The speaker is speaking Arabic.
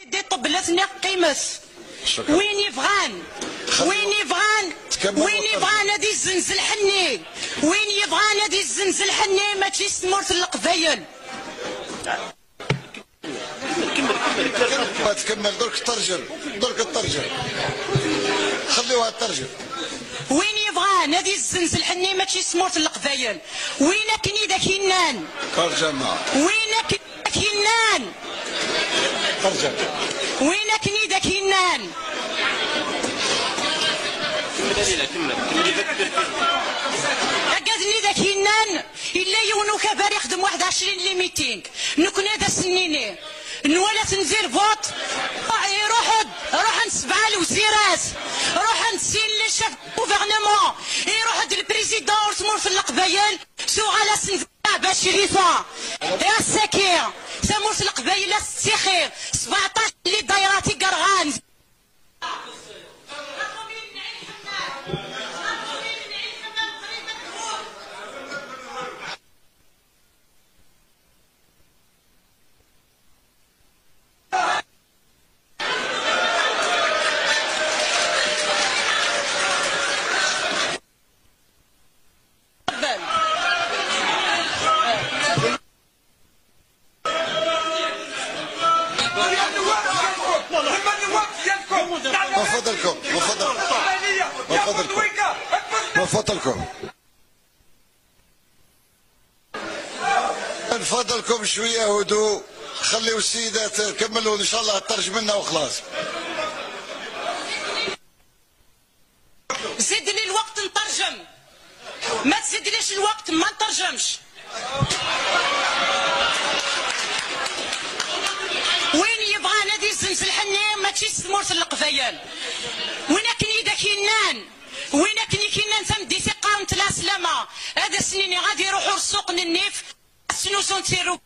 دي طبلتني قيمس وين يبغان هادي الزنزل حني وين يبغان هادي الزنزل حني ماشي سمورت القبايل. ما تكمل درك الترجم خليوها الترجم. وين يبغان هادي الزنزل حني ماشي سمورت القبايل. وين كني داك ينان ترجمة وين داك ينان ترجم وين كني داك ينان قادني ذاك ينان الا يونو كبار يخدم 21 ليميتينغ نكون هذا سنيني نولا تنزير فوت روح نسبع الوزيرات روح نسين لي شاف غوفرنمون يروح البريزيدون ورتمور في القبايل سو على سنفا باش يريفا يا السكير سمور في القبايل السخير 17 اللي دايراتي قرغان. من فضلكم شويه هدوء خليوا السيدات كملوا ان شاء الله ترجم لنا وخلاص. زيد لي الوقت نترجم ما تزيدليش الوقت ما نترجمش. وين يبغى نادي الزنزل حني ماشي سمورت القبايل. وين كني داك ينان وين كني تمدي ثقه ونتلا سلامه هذا سنيني غادي يروحوا للسوق النيف السنوس ونتيرو